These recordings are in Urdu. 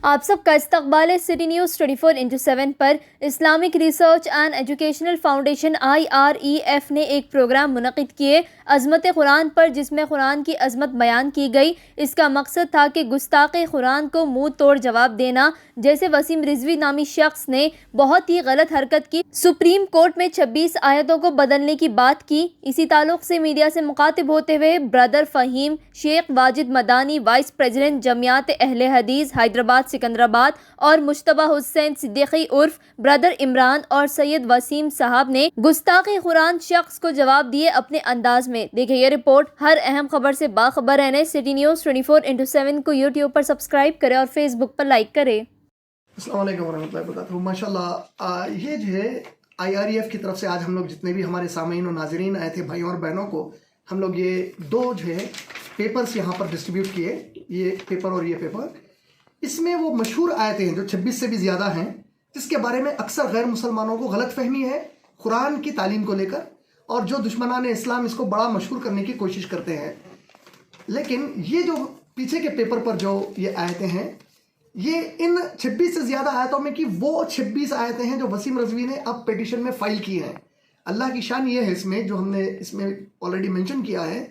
آپ سب کا استقبال ہے city news 24/7 per. Islamic Research and Educational foundation IREF نے ایک پروگرام منعقد کیے عظمت قرآن پر، جس میں قرآن کی عظمت بیان کی گئی۔ اس کا مقصد تھا کہ گستاخ قرآن کو منہ توڑ جواب دینا۔ جیسے وسیم رضوی نامی شخص نے بہت ہی غلط حرکت کی، سپریم کورٹ میں 26 آیتوں کو بدلنے کی بات کی۔ اسی تعلق سے میڈیا سے مخاطب ہوتے ہوئے برادر فہیم شیخ واجد مدانی، وائس پریزیڈنٹ جمعیت اہل حدیث حیدرآباد سکندرآباد، اور مجتبیٰ حسین صدیقی عرف برادر عمران اور سید وسیم صاحب نے گستاخ قرآن شخص کو جواب دیے اپنے انداز میں۔ دیکھیں یہ رپورٹ۔ ہر اہم خبر سے باخبر رہنے سٹی نیوز 24/7 کو یوٹیوب پر سبسکرائب کریں اور فیس بک پر لائک کریں۔ السلام علیکم ورحمۃ اللہ وبرکاتہ۔ ماشاء اللہ یہ جو ہے IREF کی طرف سے آج ہم لوگ جتنے بھی ہمارے سامعین و ناظرین آئے تھے بھائیوں اور بہنوں کو، ہم لوگ یہ دو جو ہے پیپرز یہاں پر ڈسٹریبیوٹ کیے، یہ پیپر اور یہ پیپر۔ اس میں وہ مشہور آیتیں ہیں جو 26 سے بھی زیادہ ہیں، جس کے بارے میں اکثر غیر مسلمانوں کو غلط فہمی ہے قرآن کی تعلیم کو لے کر، اور جو دشمنان اسلام اس کو بڑا مشہور کرنے کی کوشش کرتے ہیں۔ لیکن یہ جو پیچھے کے پیپر پر جو یہ آیتیں ہیں، یہ ان 26 سے زیادہ آیتوں میں کی وہ 26 آیتیں ہیں جو وسیم رضوی نے اب پیٹیشن میں فائل کی ہیں۔ اللہ کی شان یہ ہے اس میں، جو ہم نے اس میں آلریڈی منشن کیا ہے،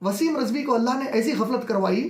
وسیم رضوی کو اللہ نے ایسی غفلت کروائی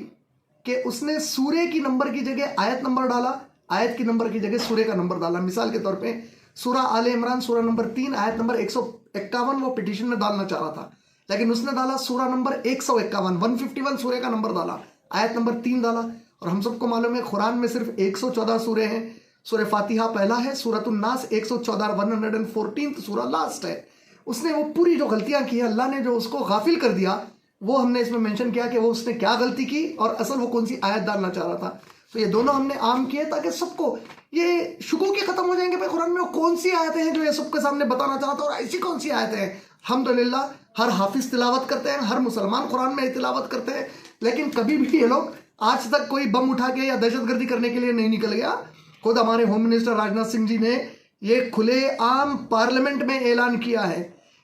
کہ اس نے سورے کی نمبر کی جگہ آیت نمبر ڈالا، آیت کی نمبر کی جگہ سورے کا نمبر ڈالا۔ مثال کے طور پہ سورہ آل عمران سورہ نمبر 3 آیت نمبر 151 وہ پیٹیشن میں ڈالنا چاہ رہا تھا، لیکن اس نے ڈالا سورہ نمبر 151 سورے کا نمبر ڈالا، آیت نمبر 3 ڈالا۔ اور ہم سب کو معلوم ہے قرآن میں صرف 114 سورے ہیں۔ سورہ فاتحہ پہلا ہے، سورۃ الناس 114 114 سورہ لاسٹ ہے۔ اس نے وہ پوری جو غلطیاں کی ہیں، اللہ نے جو اس کو غافل کر دیا، وہ ہم نے اس میں منشن کیا کہ وہ اس نے کیا غلطی کی اور اصل وہ کون سی آیت ڈالنا چاہ رہا تھا۔ تو یہ دونوں ہم نے عام کیے تاکہ سب کو یہ شکوک کے ختم ہو جائیں گے بھائی قرآن میں وہ کون سی آیتیں ہیں جو یہ سب کے سامنے بتانا چاہ رہا تھا، اور ایسی کون سی آیتیں ہیں۔ الحمدللہ ہر حافظ تلاوت کرتے ہیں، ہر مسلمان قرآن میں تلاوت کرتے ہیں، لیکن کبھی بھی یہ لوگ آج تک کوئی بم اٹھا کے یا دہشت گردی کرنے کے لیے نہیں نکل گیا۔ خود ہمارے ہوم منسٹر راجناتھ سنگھ جی نے یہ کھلے عام پارلیمنٹ میں اعلان کیا ہے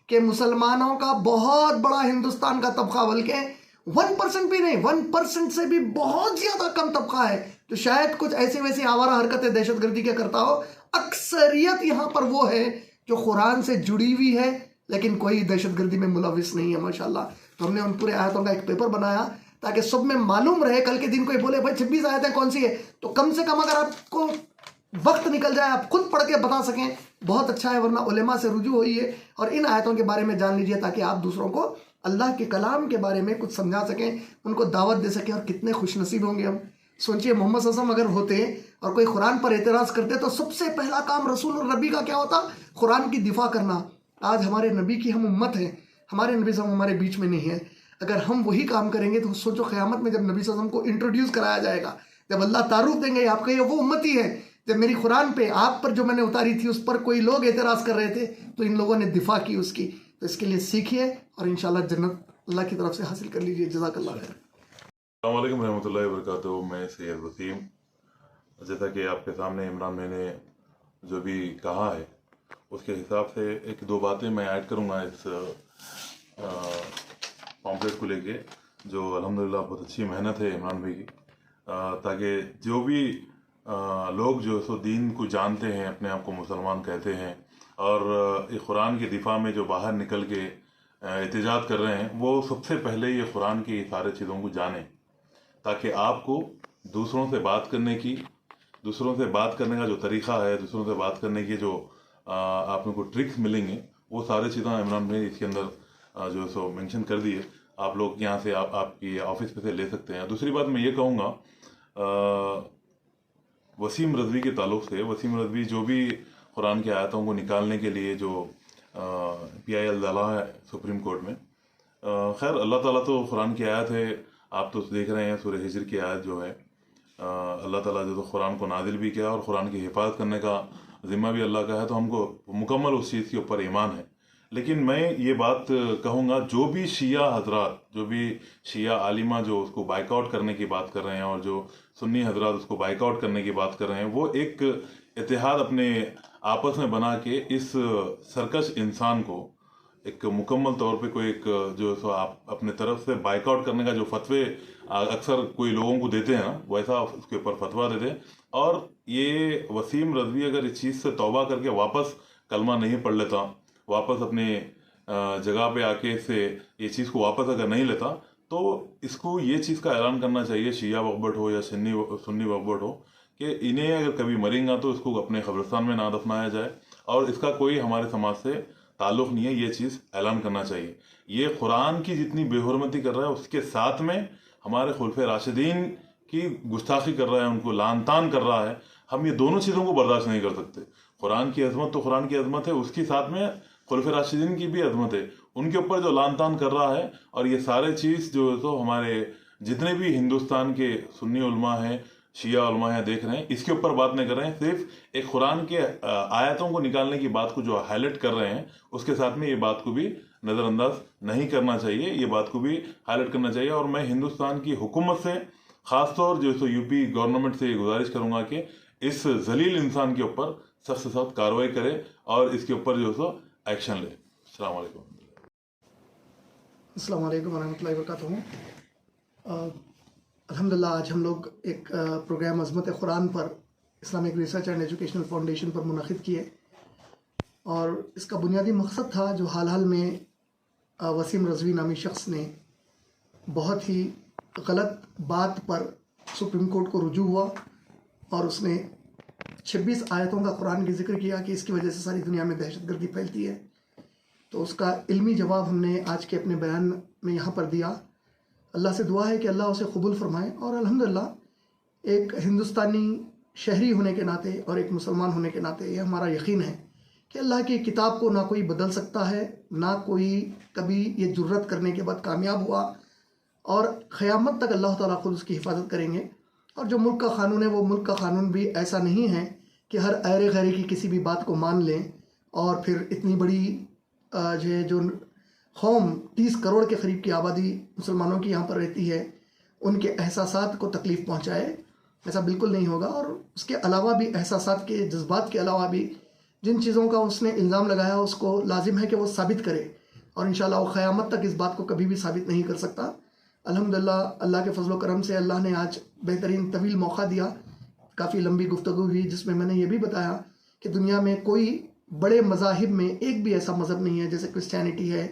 کہ مسلمانوں کا بہت بڑا ہندوستان کا طبقہ، بلکہ 1% بھی نہیں، 1% سے بھی بہت زیادہ کم طبقہ ہے جو شاید کچھ ایسی ویسی آوارہ حرکتیں دہشت گردی کے کرتا ہو، اکثریت یہاں پر وہ ہے جو قرآن سے جڑی ہوئی ہے لیکن کوئی دہشت گردی میں ملوث نہیں ہے ماشاءاللہ۔ تو ہم نے ان پورے آیتوں کا ایک پیپر بنایا تاکہ سب میں معلوم رہے، کل کے دن کوئی بولے بھائی 26 آیتیں کون سی ہے، تو کم سے کم اگر آپ کو وقت نکل جائے آپ خود پڑھ کے بتا سکیں بہت اچھا ہے، ورنہ علماء سے رجوع ہوئیے اور ان آیتوں کے بارے میں جان لیجئے تاکہ آپ دوسروں کو اللہ کے کلام کے بارے میں کچھ سمجھا سکیں، ان کو دعوت دے سکیں۔ اور کتنے خوش نصیب ہوں گے ہم۔ سوچئے محمد صلی اللہ علیہ وسلم اگر ہوتے اور کوئی قرآن پر اعتراض کرتے تو سب سے پہلا کام رسول النبی کا کیا ہوتا؟ قرآن کی دفاع کرنا۔ آج ہمارے نبی کی ہم امت ہیں، ہمارے نبی صلی اللہ علیہ وسلم ہمارے بیچ میں نہیں ہے۔ اگر ہم وہی کام کریں گے تو سوچو قیامت میں جب نبی صلی اللہ علیہ وسلم کو انٹروڈیوس کرایا جائے گا، جب اللہ تعارف دیں گے آپ کا یہ وہ امتی ہے، جب میری قرآن پہ آپ پر جو میں نے اتاری تھی اس پر کوئی لوگ اعتراض کر رہے تھے تو ان لوگوں نے دفاع کی اس کی، تو اس کے لیے سیکھیے اور انشاءاللہ جنت اللہ کی طرف سے حاصل کر لیجئے۔ جزاک اللہ خیر۔ السلام علیکم ورحمۃ اللہ وبرکاتہ۔ میں سید وسیم، جیسا کہ آپ کے سامنے عمران میں نے جو بھی کہا ہے اس کے حساب سے ایک دو باتیں میں ایڈ کروں گا اس پامپلیٹ کو لے کے، جو الحمدللہ بہت اچھی محنت ہے عمران بھائی کی، تاکہ جو بھی لوگ جو سو دین کو جانتے ہیں، اپنے آپ کو مسلمان کہتے ہیں، اور قرآن کے دفاع میں جو باہر نکل کے احتجاج کر رہے ہیں، وہ سب سے پہلے یہ قرآن کی سارے چیزوں کو جانیں، تاکہ آپ کو دوسروں سے بات کرنے کا جو طریقہ ہے، دوسروں سے بات کرنے کی جو آپ کو ٹرکس ملیں گے، وہ سارے چیزیں عمران بھائی اس کے اندر جو سو مینشن کر دیے، آپ لوگ یہاں سے آپ کی آفس پہ سے لے سکتے ہیں۔ دوسری بات میں یہ کہوں گا وسیم رضوی کے تعلق سے، وسیم رضوی جو بھی قرآن کی آیتوں کو نکالنے کے لیے جو PIL ڈالا ہے سپریم کورٹ میں، خیر اللہ تعالیٰ تو قرآن کی آیت ہے، آپ تو دیکھ رہے ہیں سورہ ہجر کی آیت جو ہے، اللہ تعالیٰ جو تو قرآن کو نازل بھی کیا اور قرآن کی حفاظت کرنے کا ذمہ بھی اللہ کا ہے، تو ہم کو مکمل اس چیز کے اوپر ایمان ہے۔ لیکن میں یہ بات کہوں گا، جو بھی شیعہ حضرات، جو بھی شیعہ عالمہ جو اس کو بائک آؤٹ کرنے کی بات کر رہے ہیں، اور جو سنی حضرات اس کو بائک آؤٹ کرنے کی بات کر رہے ہیں، وہ ایک اتحاد اپنے آپس میں بنا کے اس سرکش انسان کو ایک مکمل طور پہ کوئی ایک جو سو آپ اپنے طرف سے بائک آؤٹ کرنے کا جو فتوے اکثر کوئی لوگوں کو دیتے ہیں نا، ویسا اس کے اوپر فتویٰ دیتے ہیں. اور یہ وسیم رضوی اگر اس چیز سے توبہ کر کے واپس کلمہ نہیں پڑھ لیتا، واپس اپنے جگہ پہ آ کے سے یہ چیز کو واپس اگر نہیں لیتا، تو اس کو یہ چیز کا اعلان کرنا چاہیے، شیعہ وقبٹ ہو یا سنی وقبٹ ہو، کہ انہیں اگر کبھی مریں گا تو اس کو اپنے قبرستان میں نہ دفنایا جائے، اور اس کا کوئی ہمارے سماج سے تعلق نہیں ہے. یہ چیز اعلان کرنا چاہیے. یہ قرآن کی جتنی بے حرمتی کر رہا ہے، اس کے ساتھ میں ہمارے خلفۂ راشدین کی گستاخی کر رہا ہے، ان کو لعن طعن کر رہا ہے. ہم یہ دونوں چیزوں کو برداشت نہیں کر سکتے. قرآن کی عظمت تو قرآن کی عظمت ہے، اس کے ساتھ میں خلفۂ راشدین کی بھی عظمت ہے. ان کے اوپر جو لعن طعن کر رہا ہے، اور یہ سارے چیز جو ہے تو ہمارے جتنے بھی ہندوستان کے سنی علماء ہیں، شیعہ علماء ہیں، دیکھ رہے ہیں، اس کے اوپر بات نہیں کر رہے ہیں. صرف ایک قرآن کے آیتوں کو نکالنے کی بات کو جو ہائی لائٹ کر رہے ہیں، اس کے ساتھ میں یہ بات کو بھی نظر انداز نہیں کرنا چاہیے. یہ بات کو بھی ہائی لائٹ کرنا چاہیے. اور میں ہندوستان کی حکومت سے خاص طور جو سو یو پی گورنمنٹ سے یہ گزارش کروں گا کہ اس ذلیل انسان کے اوپر سخت سے سخت کارروائی کرے اور اس کے اوپر جو سو ایکشن لے. السلام علیکم. السلام علیکم ورحمۃ اللہ وبرکاتہ. الحمدللہ آج ہم لوگ ایک پروگرام عظمت قرآن پر Islamic Research and Educational Foundation پر منعقد کیے، اور اس کا بنیادی مقصد تھا جو حال میں وسیم رضوی نامی شخص نے بہت ہی غلط بات پر سپریم کورٹ کو رجوع ہوا، اور اس نے 26 آیتوں کا قرآن کی ذکر کیا کہ اس کی وجہ سے ساری دنیا میں دہشت گردی پھیلتی ہے. تو اس کا علمی جواب ہم نے آج کے اپنے بیان میں یہاں پر دیا. اللہ سے دعا ہے کہ اللہ اسے قبول فرمائے. اور الحمدللہ ایک ہندوستانی شہری ہونے کے ناطے اور ایک مسلمان ہونے کے ناطے یہ ہمارا یقین ہے کہ اللہ کی کتاب کو نہ کوئی بدل سکتا ہے، نہ کوئی کبھی یہ جرت کرنے کے بعد کامیاب ہوا، اور قیامت تک اللہ تعالیٰ خود اس کی حفاظت کریں گے. اور جو ملک کا قانون ہے، وہ ملک کا قانون بھی ایسا نہیں ہے کہ ہر ایرے غیرے کی کسی بھی بات کو مان لیں اور پھر اتنی بڑی جو قوم 30 کروڑ کے قریب کی آبادی مسلمانوں کی یہاں پر رہتی ہے، ان کے احساسات کو تکلیف پہنچائے. ایسا بالکل نہیں ہوگا. اور اس کے علاوہ بھی احساسات کے، جذبات کے علاوہ بھی جن چیزوں کا اس نے الزام لگایا، اس کو لازم ہے کہ وہ ثابت کرے، اور انشاءاللہ وہ قیامت تک اس بات کو کبھی بھی ثابت نہیں کر سکتا. الحمدللہ اللہ کے فضل و کرم سے اللہ نے آج بہترین طویل موقع دیا. کافی لمبی گفتگو ہوئی جس میں میں نے یہ بھی بتایا کہ دنیا میں کوئی بڑے مذاہب میں ایک بھی ایسا مذہب نہیں ہے، جیسے کرسچینٹی ہے،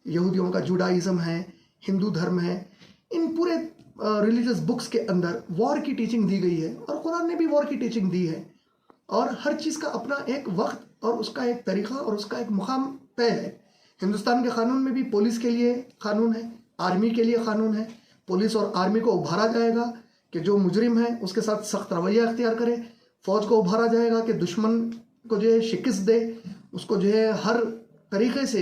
یہودیوں کا جوڈائزم ہے، ہندو دھرم ہے. ان پورے ریلیجس بکس کے اندر وار کی ٹیچنگ دی گئی ہے، اور قرآن نے بھی وار کی ٹیچنگ دی ہے. اور ہر چیز کا اپنا ایک وقت اور اس کا ایک طریقہ اور اس کا ایک مقام طے ہے. ہندوستان کے قانون میں بھی پولیس کے لیے قانون ہے، آرمی کے لیے قانون ہے. پولیس اور آرمی کو ابھارا جائے گا کہ جو مجرم ہے اس کے ساتھ سخت رویہ اختیار کرے. فوج کو ابھارا جائے گا کہ دشمن کو جو ہے شکست دے، اس کو جو ہے ہر طریقے سے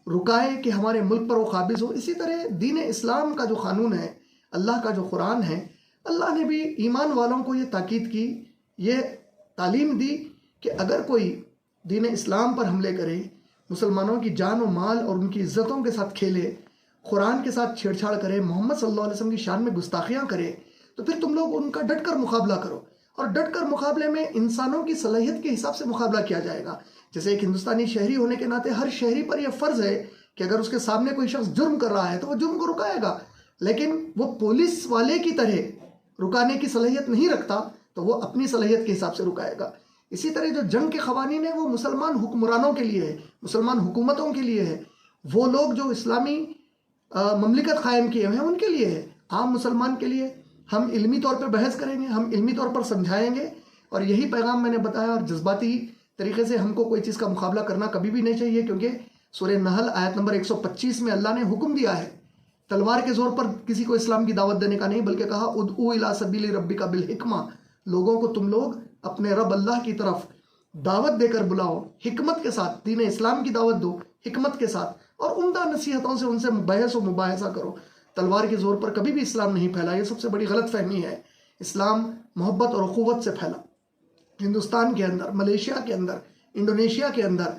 رکائے کہ ہمارے ملک پر وہ قابض ہو. اسی طرح دین اسلام کا جو قانون ہے، اللہ کا جو قرآن ہے، اللہ نے بھی ایمان والوں کو یہ تاکید کی، یہ تعلیم دی کہ اگر کوئی دین اسلام پر حملے کرے، مسلمانوں کی جان و مال اور ان کی عزتوں کے ساتھ کھیلے، قرآن کے ساتھ چھیڑ چھاڑ کرے، محمد صلی اللہ علیہ وسلم کی شان میں گستاخیاں کرے، تو پھر تم لوگ ان کا ڈٹ کر مقابلہ کرو. اور ڈٹ کر مقابلے میں انسانوں کی صلاحیت کے حساب سے مقابلہ کیا جائے گا. جیسے ایک ہندوستانی شہری ہونے کے ناطے ہر شہری پر یہ فرض ہے کہ اگر اس کے سامنے کوئی شخص جرم کر رہا ہے تو وہ جرم کو رکائے گا، لیکن وہ پولیس والے کی طرح رکانے کی صلاحیت نہیں رکھتا تو وہ اپنی صلاحیت کے حساب سے رکائے گا. اسی طرح جو جنگ کے قوانین ہیں وہ مسلمان حکمرانوں کے لیے ہے، مسلمان حکومتوں کے لیے ہے. وہ لوگ جو اسلامی مملکت قائم کیے ہوئے ہیں ان کے لیے ہے. عام مسلمان کے لیے ہم علمی طور پر بحث کریں گے، ہم علمی طور پر سمجھائیں گے، اور یہی پیغام میں نے بتایا. اور جذباتی طریقے سے ہم کو کوئی چیز کا مقابلہ کرنا کبھی بھی نہیں چاہیے، کیونکہ سورہ نحل آیت نمبر 125 میں اللہ نے حکم دیا ہے تلوار کے زور پر کسی کو اسلام کی دعوت دینے کا نہیں، بلکہ کہا ادعو الی سبیل ربک بالحکمہ، لوگوں کو تم لوگ اپنے رب اللہ کی طرف دعوت دے کر بلاؤ، حکمت کے ساتھ دین اسلام کی دعوت دو، حکمت کے ساتھ، اور عمدہ نصیحتوں سے ان سے بحث و مباحثہ کرو. تلوار کے زور پر کبھی بھی اسلام نہیں پھیلا. یہ سب سے بڑی غلط فہمی ہے. اسلام محبت اور اخوت سے پھیلا. ہندوستان کے اندر، ملیشیا کے اندر، انڈونیشیا کے اندر،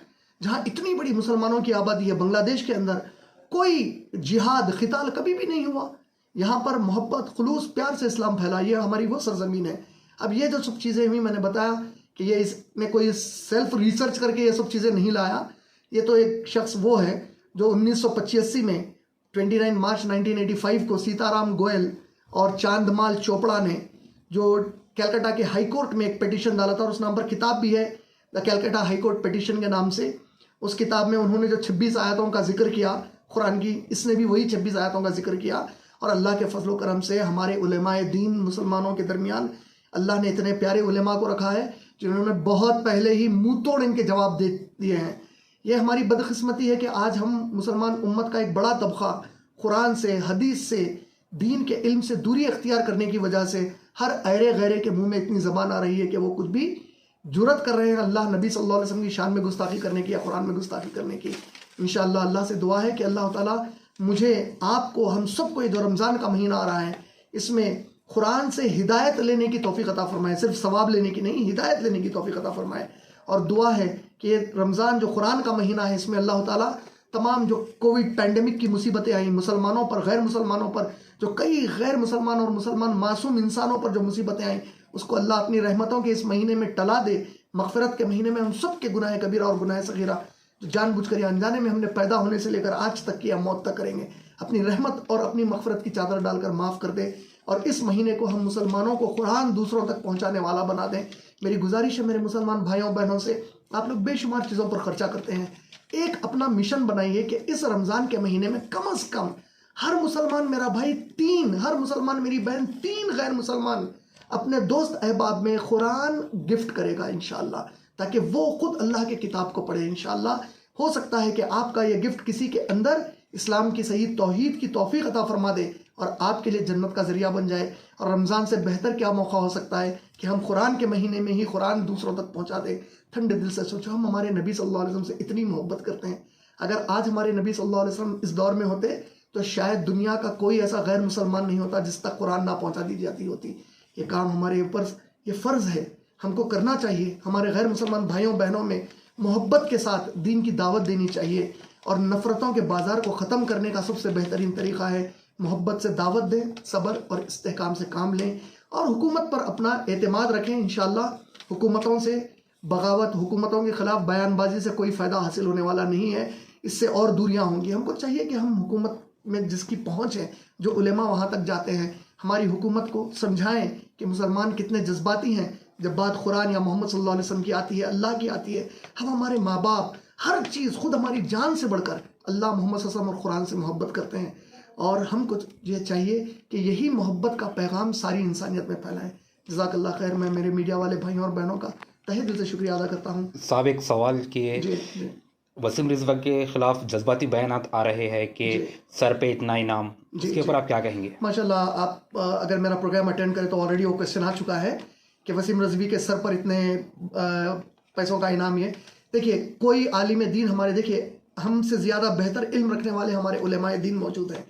جہاں اتنی بڑی مسلمانوں کی آبادی ہے، بنگلہ دیش کے اندر کوئی جہاد قتال کبھی بھی نہیں ہوا. یہاں پر محبت، خلوص، پیار سے اسلام پھیلا. یہ ہماری وہ سرزمین ہے. اب یہ جو سب چیزیں ہوئی، میں نے بتایا کہ یہ اس میں کوئی سیلف ریسرچ کر کے یہ سب چیزیں نہیں لایا. یہ تو ایک شخص وہ ہے جو 1985 میں 29 مارچ 1985 کو سیتارام گوئل اور چاندمال چوپڑا نے جو کلکتہ کے ہائی کورٹ میں ایک پیٹیشن ڈالا تھا، اور اس نام پر کتاب بھی ہے دا کلکتہ ہائی کورٹ پیٹیشن کے نام سے. اس کتاب میں انہوں نے جو 26 آیتوں کا ذکر کیا قرآن کی، اس نے بھی وہی 26 آیتوں کا ذکر کیا. اور اللہ کے فضل و کرم سے ہمارے علماء دین مسلمانوں کے درمیان اللہ نے اتنے پیارے علماء کو رکھا ہے جنہوں نے بہت پہلے ہی منہ توڑ ان کے جواب دے دیے ہیں. یہ ہماری بدقسمتی ہے کہ آج ہم مسلمان امت کا ایک بڑا طبقہ قرآن سے، حدیث سے، دین کے علم سے دوری اختیار کرنے کی وجہ سے ہر ایرے غیرے کے منہ میں اتنی زبان آ رہی ہے کہ وہ کچھ بھی جرت کر رہے ہیں اللہ نبی صلی اللہ علیہ وسلم کی شان میں گستاخی کرنے کی یا قرآن میں گستاخی کرنے کی. انشاءاللہ اللہ سے دعا ہے کہ اللہ تعالیٰ مجھے، آپ کو، ہم سب کو، یہ جو رمضان کا مہینہ آ رہا ہے اس میں قرآن سے ہدایت لینے کی توفیق عطا فرمائے، صرف ثواب لینے کی نہیں، ہدایت لینے کی توفیق عطا فرمائے. اور دعا ہے کہ یہ رمضان جو قرآن کا مہینہ ہے اس میں اللہ تعالیٰ تمام جو کووڈ پینڈیمک کی مصیبتیں آئیں مسلمانوں پر، غیر مسلمانوں پر، جو کئی غیر مسلمان اور مسلمان معصوم انسانوں پر جو مصیبتیں آئیں، اس کو اللہ اپنی رحمتوں کے اس مہینے میں ٹلا دے. مغفرت کے مہینے میں ہم سب کے گناہ کبیرہ اور گناہ صغیرہ جو جان بوجھ کر یا انجانے میں ہم نے پیدا ہونے سے لے کر آج تک کی یا موت تک کریں گے، اپنی رحمت اور اپنی مغفرت کی چادر ڈال کر معاف کر دے. اور اس مہینے کو ہم مسلمانوں کو قرآن دوسروں تک پہنچانے والا بنا دیں. میری گزارش ہے میرے مسلمان بھائیوں بہنوں سے، آپ لوگ بے شمار چیزوں پر خرچہ کرتے ہیں، ایک اپنا مشن بنائیے کہ اس رمضان کے مہینے میں کم از کم ہر مسلمان میرا بھائی 3، ہر مسلمان میری بہن 3 غیر مسلمان اپنے دوست احباب میں قرآن گفٹ کرے گا انشاءاللہ، تاکہ وہ خود اللہ کے کتاب کو پڑھے. انشاءاللہ ہو سکتا ہے کہ آپ کا یہ گفٹ کسی کے اندر اسلام کی صحیح توحید کی توفیق عطا فرما دے اور آپ کے لیے جنت کا ذریعہ بن جائے. اور رمضان سے بہتر کیا موقع ہو سکتا ہے کہ ہم قرآن کے مہینے میں ہی قرآن دوسروں تک پہنچا دیں. ٹھنڈے دل سے سوچو، ہم ہمارے نبی صلی اللہ علیہ وسلم سے اتنی محبت کرتے ہیں. اگر آج ہمارے نبی صلی اللہ علیہ وسلم اس دور میں ہوتے تو شاید دنیا کا کوئی ایسا غیر مسلمان نہیں ہوتا جس تک قرآن نہ پہنچا دی جاتی ہوتی. یہ کام ہمارے اوپر، یہ فرض ہے، ہم کو کرنا چاہیے. ہمارے غیر مسلمان بھائیوں بہنوں میں محبت کے ساتھ دین کی دعوت دینی چاہیے. اور نفرتوں کے بازار کو ختم کرنے کا سب سے بہترین طریقہ ہے محبت سے دعوت دیں، صبر اور استحکام سے کام لیں، اور حکومت پر اپنا اعتماد رکھیں. انشاءاللہ حکومتوں سے بغاوت، حکومتوں کے خلاف بیان بازی سے کوئی فائدہ حاصل ہونے والا نہیں ہے، اس سے اور دوریاں ہوں گی. ہم کو چاہیے کہ ہم حکومت میں جس کی پہنچ ہے، جو علماء وہاں تک جاتے ہیں، ہماری حکومت کو سمجھائیں کہ مسلمان کتنے جذباتی ہیں. جب بات قرآن یا محمد صلی اللہ علیہ وسلم کی آتی ہے، اللہ کی آتی ہے، ہم ہمارے ماں باپ، ہر چیز، خود ہماری جان سے بڑھ کر اللہ، محمد صلی اللہ علیہ وسلم اور قرآن سے محبت کرتے ہیں. اور ہم کو یہ چاہیے کہ یہی محبت کا پیغام ساری انسانیت میں پھیلائیں. جزاک اللہ خیر. میں میرے میڈیا والے بھائیوں اور بہنوں کا تہہ دل سے شکریہ ادا کرتا ہوں. صاحب ایک سوال کیے، جی وسیم رضوی کے خلاف جذباتی بیانات آ رہے ہیں کہ سر پہ اتنا انعام، اس کے اوپر آپ کیا کہیں گے؟ ماشاءاللہ، آپ اگر میرا پروگرام اٹینڈ کریں تو آلریڈی وہ کویسچن آ چکا ہے کہ وسیم رضوی کے سر پر اتنے پیسوں کا انعام. یہ دیکھیے، کوئی عالم دین ہمارے، دیکھیے ہم سے زیادہ بہتر علم رکھنے والے ہمارے علماء دین موجود ہیں،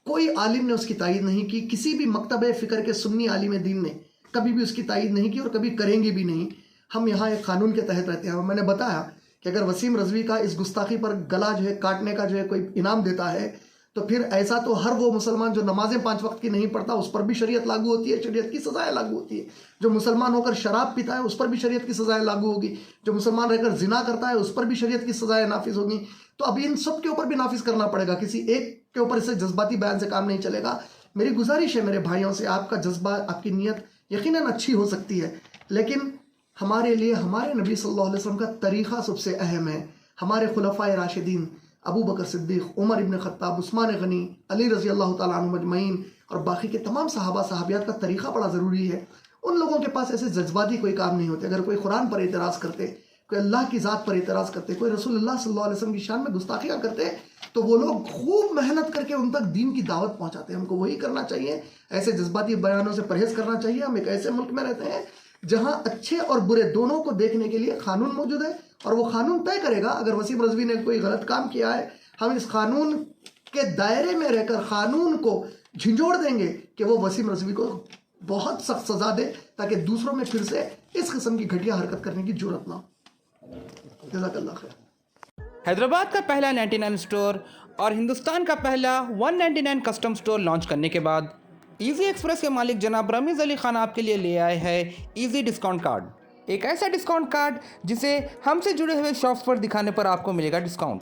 کوئی عالم نے اس کی تائید نہیں کی. کسی بھی مکتب فکر کے سنی عالم دین نے کبھی بھی اس کی تائید نہیں کی اور کبھی کریں گے بھی نہیں. ہم یہاں ایک قانون کے تحت رہتے ہیں. میں نے بتایا کہ اگر وسیم رضوی کا اس گستاخی پر گلا جو ہے کاٹنے کا جو ہے کوئی انعام دیتا ہے تو پھر ایسا تو ہر وہ مسلمان جو نمازیں 5 وقت کی نہیں پڑھتا اس پر بھی شریعت لاگو ہوتی ہے، شریعت کی سزائیں لاگو ہوتی ہے. جو مسلمان ہو کر شراب پیتا ہے اس پر بھی شریعت کی سزائیں لاگو ہوگی. جو مسلمان رہ کر زنا کرتا ہے اس پر بھی شریعت کی سزائیں نافذ ہوگی. تو اب ان سب کے اوپر بھی نافذ کرنا پڑے گا، کسی ایک کے اوپر اسے جذباتی بیان سے کام نہیں چلے گا. میری گزارش ہے میرے بھائیوں سے، آپ کا جذبہ، آپ کی نیت یقیناً اچھی ہو سکتی ہے، لیکن ہمارے لیے ہمارے نبی صلی اللہ علیہ وسلم کا طریقہ سب سے اہم ہے. ہمارے خلفائے راشدین ابو بکر صدیق، عمر ابن خطاب، عثمان غنی، علی رضی اللہ تعالیٰ عنہ مجمعین اور باقی کے تمام صحابہ صحابیات کا طریقہ بڑا ضروری ہے. ان لوگوں کے پاس ایسے جذباتی کوئی کام نہیں ہوتے. اگر کوئی قرآن پر اعتراض کرتے، کوئی اللہ کی ذات پر اعتراض کرتے، کوئی رسول اللہ صلی اللہ علیہ وسلم کی شان میں گستاخیاں کرتے، تو وہ لوگ خوب محنت کر کے ان تک دین کی دعوت پہنچاتے ہیں. ہم کو وہی کرنا چاہیے، ایسے جذباتی بیانوں سے پرہیز کرنا چاہیے. ہم ایک ایسے ملک میں رہتے ہیں جہاں اچھے اور برے دونوں کو دیکھنے کے لیے قانون موجود ہے، اور وہ قانون طے کرے گا. اگر وسیم رضوی نے کوئی غلط کام کیا ہے، ہم اس قانون کے دائرے میں رہ کر قانون کو جھنجھوڑ دیں گے کہ وہ وسیم رضوی کو بہت سخت سزا دے تاکہ دوسروں میں پھر سے اس قسم کی گھٹیا حرکت کرنے کی جرت نہ ہو. جزاک اللہ خیر. حیدرآباد کا پہلا 99 سٹور اور ہندوستان کا پہلا 199 کسٹم سٹور لانچ کرنے کے بعد ایزی ایکسپریس کے مالک جناب رمیز علی خان آپ کے لیے لے آئے ہیں ایزی ڈسکاؤنٹ کارڈ. ایک ایسا ڈسکاؤنٹ کارڈ جسے ہم سے جڑے ہوئے شاپس پر دکھانے پر آپ کو ملے گا ڈسکاؤنٹ.